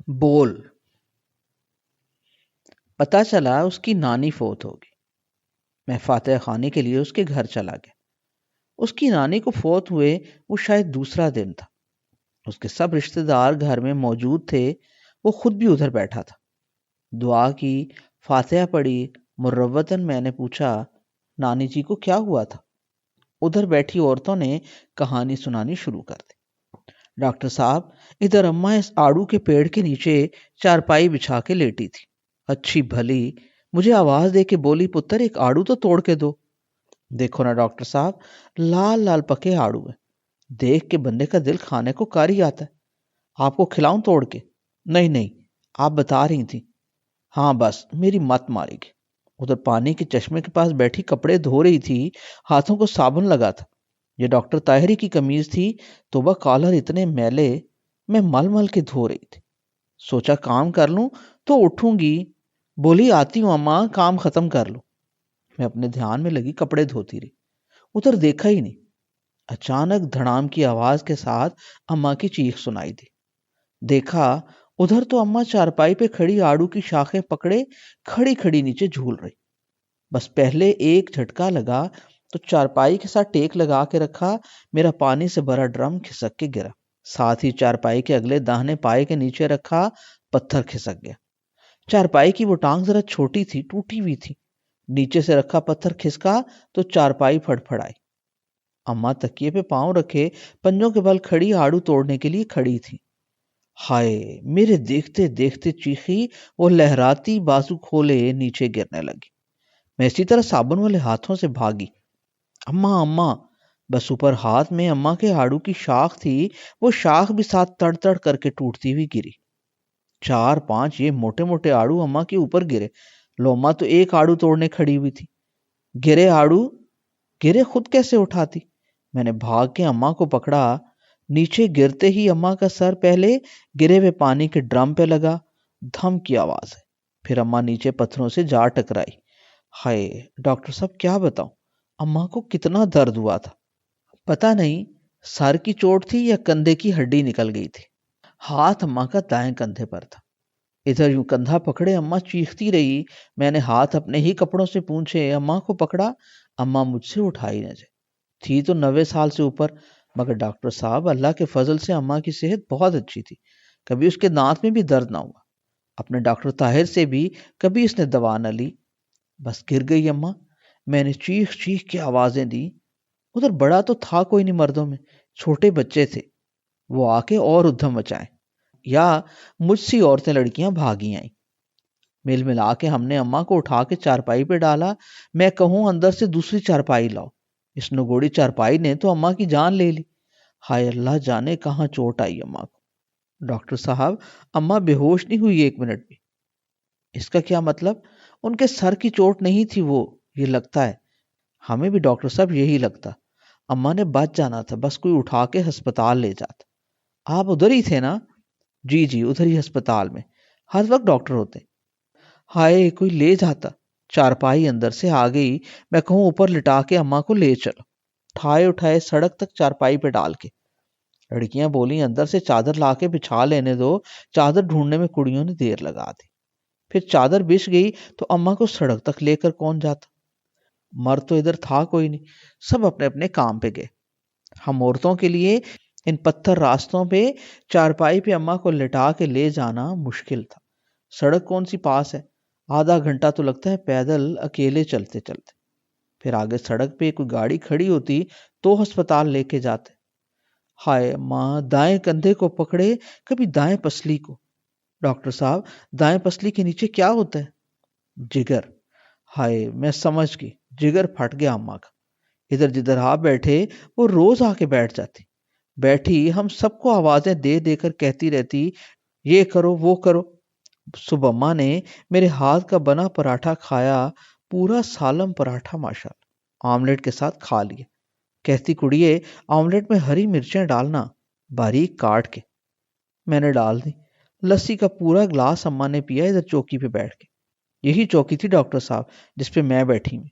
بول پتا چلا اس کی نانی فوت ہوگی۔ میں فاتحہ خانے کے لیے اس کے گھر چلا گیا۔ اس کی نانی کو فوت ہوئے وہ شاید دوسرا دن تھا۔ اس کے سب رشتہ دار گھر میں موجود تھے، وہ خود بھی ادھر بیٹھا تھا۔ دعا کی، فاتحہ پڑھی، مروتاً میں نے پوچھا نانی جی کو کیا ہوا تھا؟ ادھر بیٹھی عورتوں نے کہانی سنانی شروع کر دی۔ ڈاکٹر صاحب، ادھر اماں اس آڑو کے پیڑ کے نیچے چارپائی بچھا کے لیٹی تھی۔ اچھی بھلی مجھے آواز دے کے بولی پتر ایک آڑو تو توڑ کے دو۔ دیکھو نا ڈاکٹر صاحب، لال لال پکے آڑو ہے، دیکھ کے بندے کا دل کھانے کو کر ہی آتا ہے۔ آپ کو کھلاؤں توڑ کے؟ نہیں نہیں، آپ بتا رہی تھی۔ ہاں بس میری مت مارے گی۔ ادھر پانی کے چشمے کے پاس بیٹھی کپڑے دھو رہی تھی، ہاتھوں کو صابن لگا تھا۔ یہ ڈاکٹر طاہری کی قمیض تھی، توبہ کالر اتنے میلے، میں مل مل کے دھو رہی تھی۔ سوچا کام کر لوں تو اٹھوں گی، بولی آتی ہوں اماں، کام ختم کر لوں۔ میں اپنے دھیان میں لگی کپڑے دھوتی رہی، ادھر دیکھا ہی نہیں۔ اچانک دھڑام کی آواز کے ساتھ اماں کی چیخ سنائی دی۔ دیکھا ادھر تو اماں چارپائی پہ کھڑی آڑو کی شاخیں پکڑے کھڑی کھڑی نیچے جھول رہی۔ بس پہلے ایک جھٹکا لگا تو چارپائی کے ساتھ ٹیک لگا کے رکھا میرا پانی سے بھرا ڈرم کھسک کے گرا۔ ساتھ ہی چارپائی کے اگلے داہنے پائے کے نیچے رکھا پتھر کھسک گیا۔ چارپائی کی وہ ٹانگ ذرا چھوٹی تھی، ٹوٹی ہوئی تھی۔ نیچے سے رکھا پتھر کھسکا تو چارپائی پھڑ پھڑائی۔ اماں تکیے پہ پاؤں رکھے پنجوں کے بل کھڑی آڑو توڑنے کے لیے کھڑی تھی۔ ہائے، میرے دیکھتے دیکھتے چیخی، وہ لہراتی بازو کھولے نیچے گرنے لگی۔ میں اسی طرح صابن والے ہاتھوں سے بھاگی۔ اماں اماں، بس اوپر ہاتھ میں اماں کے آڑو کی شاخ تھی، وہ شاخ بھی ساتھ تڑ تڑ کر کے ٹوٹتی ہوئی گری۔ 4-5 یہ موٹے موٹے آڑو اماں کے اوپر گرے۔ لوما تو ایک آڑو توڑنے کھڑی ہوئی تھی۔ گرے آڑو، گرے خود کیسے اٹھاتی؟ میں نے بھاگ کے اماں کو پکڑا۔ نیچے گرتے ہی اماں کا سر پہلے گرے ہوئے پانی کے ڈرم پہ لگا، دھم کی آواز ہے۔ پھر اماں نیچے پتھروں سے جا ٹکرائی۔ ہائے ڈاکٹر صاحب، کیا بتاؤں اماں کو کتنا درد ہوا تھا۔ پتہ نہیں سر کی چوٹ تھی یا کندھے کی ہڈی نکل گئی تھی۔ ہاتھ اماں کا دائیں کندھے پر تھا۔ ادھر یوں کندھا پکڑے اماں چیختی رہی۔ میں نے ہاتھ اپنے ہی کپڑوں سے پونچھے اماں کو پکڑا۔ اماں مجھ سے اٹھائی نہ جائے۔ تھی تو 90 سال سے اوپر، مگر ڈاکٹر صاحب اللہ کے فضل سے اماں کی صحت بہت اچھی تھی، کبھی اس کے دانت میں بھی درد نہ ہوا۔ اپنے ڈاکٹر طاہر سے بھی کبھی اس نے دوا نہ لی۔ بس گر گئی اماں۔ میں نے چیخ چیخ کے آوازیں دی۔ ادھر بڑا تو تھا کوئی نہیں مردوں میں، چھوٹے بچے تھے، وہ آ کے اور ادھم مچائیں، یا مجھ سی عورتیں لڑکیاں بھاگی آئیں۔ مل ملا کے ہم نے اماں کو اٹھا کے چارپائی پہ ڈالا۔ میں کہوں اندر سے دوسری چارپائی لاؤ، اس نگوڑی چارپائی نے تو اماں کی جان لے لی۔ ہائے اللہ جانے کہاں چوٹ آئی اماں کو۔ ڈاکٹر صاحب، اماں بے ہوش نہیں ہوئی 1 منٹ بھی۔ اس کا کیا مطلب؟ ان کے سر کی چوٹ نہیں تھی وہ، یہ لگتا ہے ہمیں بھی ڈاکٹر صاحب یہی لگتا۔ اماں نے بچ جانا تھا، بس کوئی اٹھا کے ہسپتال لے جاتا۔ آپ ادھر ہی تھے نا؟ جی جی، ادھر ہی ہسپتال میں، ہر وقت ڈاکٹر ہوتے۔ ہائے کوئی لے جاتا۔ چارپائی اندر سے آ گئی۔ میں کہوں اوپر لٹا کے اماں کو لے چلو۔ اٹھائے اٹھائے سڑک تک چارپائی پہ ڈال کے۔ لڑکیاں بولی اندر سے چادر لا کے بچھا لینے دو، چادر ڈھونڈنے میں کڑیوں نے دیر لگا دی۔ پھر چادر بچھ گئی تو اماں کو سڑک تک لے کر کون جاتا؟ مرد تو ادھر تھا کوئی نہیں، سب اپنے اپنے کام پہ گئے۔ ہم عورتوں کے لیے ان پتھر راستوں پہ چارپائی پہ اماں کو لٹا کے لے جانا مشکل تھا۔ سڑک کون سی پاس ہے، آدھا گھنٹہ تو لگتا ہے پیدل اکیلے چلتے چلتے۔ پھر آگے سڑک پہ کوئی گاڑی کھڑی ہوتی تو ہسپتال لے کے جاتے۔ ہائے ماں، دائیں کندھے کو پکڑے کبھی دائیں پسلی کو۔ ڈاکٹر صاحب، دائیں پسلی کے نیچے کیا ہوتا ہے؟ جگر۔ ہائے میں سمجھ گئی، جگر پھٹ گیا اماں کا۔ ادھر جدھر آپ بیٹھے وہ روز آ کے بیٹھ جاتی۔ بیٹھی ہم سب کو آوازیں دے دے کر کہتی رہتی یہ کرو وہ کرو۔ صبح اماں نے میرے ہاتھ کا بنا پراٹھا کھایا، پورا سالم پراٹھا ماشاءاللہ، آملیٹ کے ساتھ کھا لیا۔ کہتی کڑیے آملیٹ میں ہری مرچیں ڈالنا، باریک کاٹ کے۔ میں نے ڈال دی۔ لسی کا پورا گلاس اماں نے پیا ادھر چوکی پہ بیٹھ کے۔ یہی چوکی تھی ڈاکٹر صاحب جس پہ میں بیٹھی ہوں۔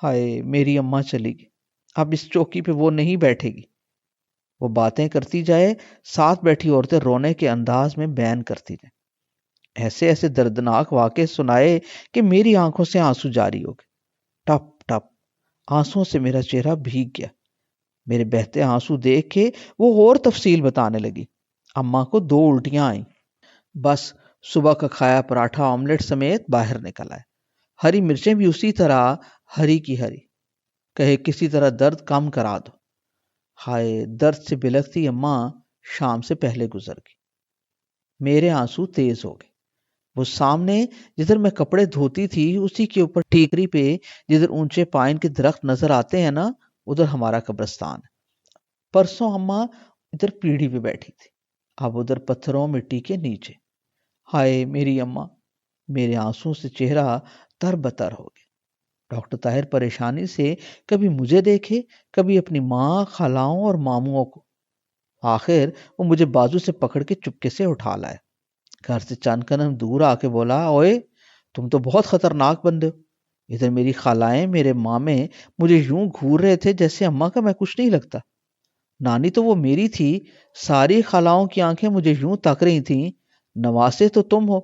ہائے میری اماں چلی گئی، اب اس چوکی پہ وہ نہیں بیٹھے گی۔ وہ باتیں کرتی جائے، ساتھ بیٹھی عورتیں رونے کے انداز میں بیان کرتی جائیں۔ ایسے ایسے دردناک واقعے سنائے کہ میری آنکھوں سے آنسو جاری ہو گئے۔ ٹپ ٹپ آنسوؤں سے میرا چہرہ بھیگ گیا۔ میرے بہتے آنسو دیکھ کے وہ اور تفصیل بتانے لگی۔ اماں کو 2 الٹیاں آئیں۔ بس صبح کا کھایا پراٹھا آملیٹ سمیت باہر نکل آئے۔ ہری مرچیں بھی اسی طرح ہری کی ہری۔ کہے کسی طرح درد کم کرا دو۔ ہائے، درد سے بلکتی اماں شام سے پہلے گزر گئی۔ میرے آنسو تیز ہو گئے۔ وہ سامنے جدھر میں کپڑے دھوتی تھی اسی کے اوپر ٹیکری پہ جدھر اونچے پائن کے درخت نظر آتے ہیں نا، ادھر ہمارا قبرستان ہے۔ پرسوں اماں ادھر پیڑھی پہ بیٹھی تھی، اب ادھر پتھروں مٹی کے نیچے۔ ہائے میری اماں، میرے آنسو سے چہرہ تر بتر ہو گیا۔ ڈاکٹر طاہر پریشانی سے کبھی مجھے دیکھے، کبھی اپنی ماں، خالاؤں اور ماموں کو۔ آخر وہ مجھے بازو سے پکڑ کے چپکے سے اٹھا لائے۔ گھر سے چند قدم دور آ کے بولا، اوئے تم تو بہت خطرناک بندے ہو۔ ادھر میری خالائیں، میرے مامے مجھے یوں گھور رہے تھے جیسے اماں کا میں کچھ نہیں لگتا۔ نانی تو وہ میری تھی، ساری خالاؤں کی آنکھیں مجھے یوں تک رہی تھیں، نواسے تو تم ہو،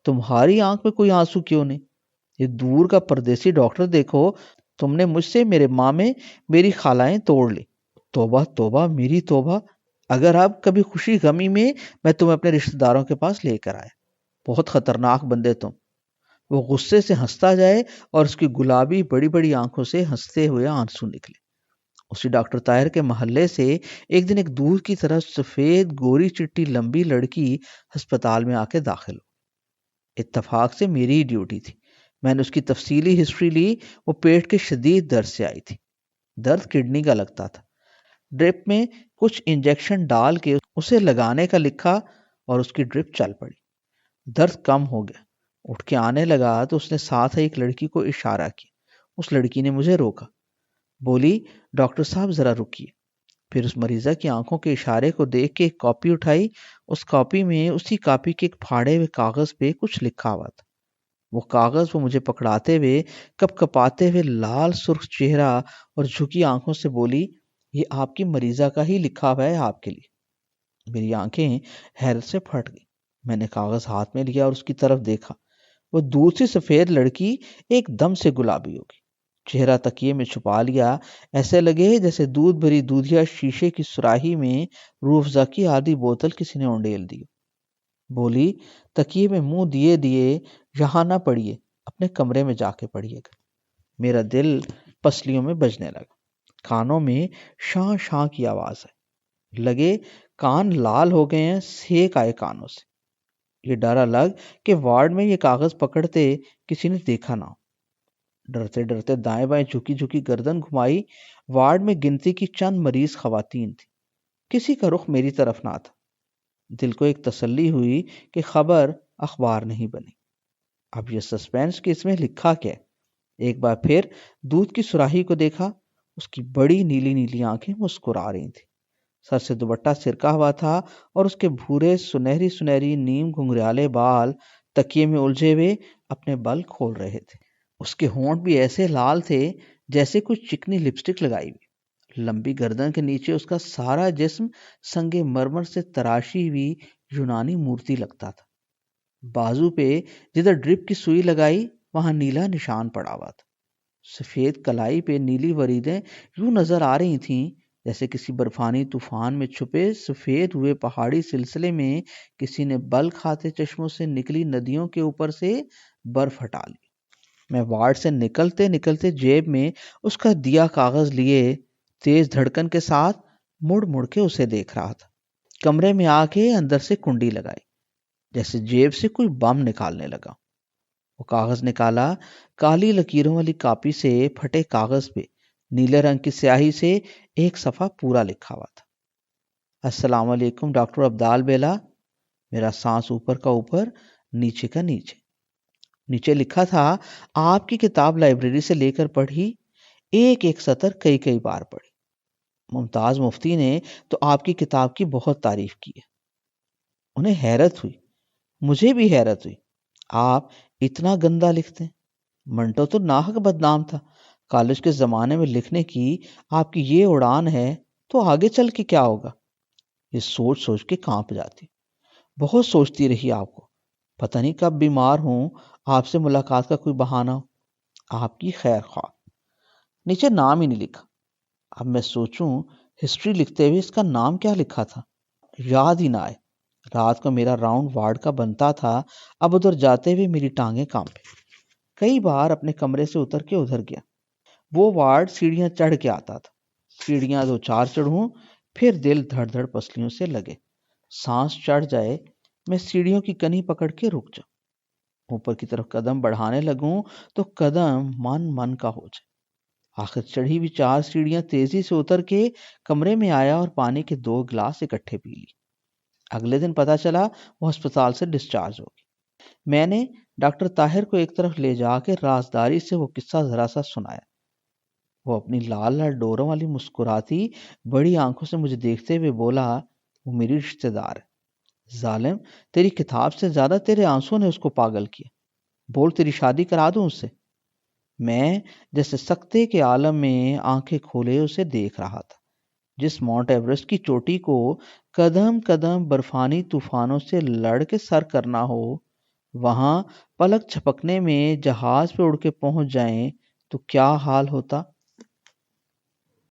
تمہاری آنکھ میں کوئی آنسو کیوں نہیں؟ یہ دور کا پردیسی ڈاکٹر دیکھو، تم نے مجھ سے میرے مامے، میری خالائیں توڑ لی۔ توبہ توبہ میری توبہ، اگر اب کبھی خوشی غمی میں تمہیں اپنے رشتہ داروں کے پاس لے کر آیا۔ بہت خطرناک بندے تم۔ وہ غصے سے ہنستا جائے اور اس کی گلابی بڑی بڑی آنکھوں سے ہنستے ہوئے آنسو نکلے۔ اسی ڈاکٹر طاہر کے محلے سے ایک دن ایک دودھ کی طرح سفید گوری چٹی لمبی لڑکی ہسپتال میں آ کے داخل ہو۔ اتفاق سے میری ہی ڈیوٹی تھی۔ میں نے اس کی تفصیلی ہسٹری لی۔ وہ پیٹ کے شدید درد سے آئی تھی۔ درد کڈنی کا لگتا تھا۔ ڈرپ میں کچھ انجیکشن ڈال کے اسے لگانے کا لکھا اور اس کی ڈرپ چل پڑی۔ درد کم ہو گیا۔ اٹھ کے آنے لگا تو اس نے ساتھ ایک لڑکی کو اشارہ کیا۔ اس لڑکی نے مجھے روکا، بولی ڈاکٹر صاحب ذرا رکیے۔ پھر اس مریضہ کی آنکھوں کے اشارے کو دیکھ کے ایک کاپی اٹھائی۔ اس کاپی میں اسی کاپی کے ایک پھاڑے ہوئے کاغذ پہ کچھ لکھا ہوا تھا۔ وہ کاغذ وہ مجھے پکڑاتے ہوئے کپ کپاتے ہوئے لال سرخ چہرہ اور جھکی آنکھوں سے بولی، یہ آپ کی مریضہ کا ہی لکھا ہوا ہے آپ کے لیے۔ میری آنکھیں حیرت سے پھٹ گئی۔ میں نے کاغذ ہاتھ میں لیا اور اس کی طرف دیکھا۔ وہ دوسری سفید لڑکی ایک دم سے گلابی ہو گئی۔ چہرہ تکیے میں چھپا لیا، ایسے لگے جیسے دودھ بھری دودھیا شیشے کی سراہی میں روح افزا کی آدھی بوتل کسی نے اونڈیل دی۔ بولی، تکیے میں منہ دیے دیے یہاں نہ پڑھیے، اپنے کمرے میں جا کے پڑھیے گا۔ میرا دل پسلیوں میں بجنے لگا۔ کانوں میں شاں شاں کی آواز ہے۔ لگے کان لال ہو گئے ہیں، سیک آئے کانوں سے۔ یہ ڈر الگ کہ وارڈ میں یہ کاغذ پکڑتے کسی نے دیکھا نہ ہو۔ ڈرتے ڈرتے دائیں بائیں جھکی جھکی گردن گھمائی۔ وارڈ میں گنتی کی چند مریض خواتین تھی، کسی کا رخ میری طرف نہ تھا۔ دل کو ایک تسلی ہوئی کہ خبر اخبار نہیں بنی۔ اب یہ سسپینس کہ اس میں لکھا کیا ہے۔ ایک بار پھر دودھ کی سراہی کو دیکھا۔ اس کی بڑی نیلی نیلی آنکھیں مسکرا رہی تھیں۔ سر سے دوپٹہ سرکا ہوا تھا اور اس کے بھورے سنہری سنہری نیم گھنگریالے بال تکیے میں الجھے ہوئے اپنے بل کھول رہے تھے۔ اس کے ہونٹ بھی ایسے لال تھے جیسے کچھ چکنی لپسٹک لگائی ہوئی۔ لمبی گردن کے نیچے اس کا سارا جسم سنگ مرمر سے تراشی ہوئی یونانی مورتی لگتا تھا۔ بازو پہ جدھر ڈرپ کی سوئی لگائی وہاں نیلا نشان پڑا ہوا تھا۔ سفید کلائی پہ نیلی وریدیں یوں نظر آ رہی تھیں جیسے کسی برفانی طوفان میں چھپے سفید ہوئے پہاڑی سلسلے میں کسی نے بل کھاتے چشموں سے نکلی ندیوں کے اوپر سے برف ہٹا لی۔ میں وارڈ سے نکلتے نکلتے جیب میں اس کا دیا کاغذ لیے تیز دھڑکن کے ساتھ مڑ مڑ کے اسے دیکھ رہا تھا۔ کمرے میں آ کے اندر سے کنڈی لگائی، جیسے جیب سے کوئی بم نکالنے لگا۔ وہ کاغذ نکالا۔ کالی لکیروں والی کاپی سے پھٹے کاغذ پہ نیلے رنگ کی سیاہی سے ایک صفحہ پورا لکھا ہوا تھا۔ السلام علیکم ڈاکٹر عبدال بیلا۔ میرا سانس اوپر کا اوپر نیچے کا نیچے۔ نیچے لکھا تھا، آپ کی کتاب لائبریری سے لے کر پڑھی، ایک ایک سطر کئی کئی بار پڑھی۔ ممتاز مفتی نے تو آپ کی کتاب کی بہت تعریف کی ہے۔ انہیں حیرت ہوئی، مجھے بھی حیرت ہوئی، آپ اتنا گندا لکھتے ہیں۔ منٹو تو ناحق بدنام تھا۔ کالج کے زمانے میں لکھنے کی آپ کی یہ اڑان ہے تو آگے چل کے کیا ہوگا؟ یہ سوچ سوچ کے کانپ جاتی۔ بہت سوچتی رہی آپ کو، پتہ نہیں کب بیمار ہوں، آپ سے ملاقات کا کوئی بہانہ ہو، آپ کی خیر خواہ۔ نیچے نام ہی نہیں لکھا۔ اب میں سوچوں ہسٹری لکھتے ہوئے اس کا نام کیا لکھا تھا، یاد ہی نہ آئے۔ رات کو میرا راؤنڈ وارڈ کا بنتا تھا، اب ادھر جاتے ہوئے میری ٹانگیں کانپے۔ کئی بار اپنے کمرے سے اتر کے ادھر گیا۔ وہ وارڈ سیڑھیاں چڑھ کے آتا تھا، سیڑھیاں 2-4 چڑھوں، پھر دل دھڑ دھڑ پسلیوں سے لگے، سانس چڑھ جائے، میں سیڑھیوں کی کنی پکڑ کے رک جاؤں، اوپر کی طرف قدم بڑھانے لگوں تو قدم من من کا ہو جائے۔ آخر چڑھی ہوئی 4 سیڑھیاں تیزی سے اتر کے کمرے میں آیا اور پانی کے 2 گلاس اکٹھے پی لی۔ اگلے دن پتا چلا وہ ہسپتال سے ڈسچارج ہو گئی۔ میں نے ڈاکٹر طاہر کو ایک طرف لے جا کے رازداری سے وہ قصہ ذرا سا سنایا۔ وہ اپنی لال لال ڈوروں والی مسکراتی بڑی آنکھوں سے مجھے دیکھتے ہوئے بولا، وہ میری رشتہ دار ہے۔ ظالم، تیری کتاب سے زیادہ تیرے آنسوں نے اس کو پاگل کیا، بول تیری شادی کرا دوں اس سے۔ میں جیسے سکتے کے عالم میں آنکھیں کھولے اسے دیکھ رہا تھا۔ جس ماؤنٹ ایوریسٹ کی چوٹی کو قدم قدم برفانی طوفانوں سے لڑ کے سر کرنا ہو، وہاں پلک چھپکنے میں جہاز پہ اڑ کے پہنچ جائیں تو کیا حال ہوتا۔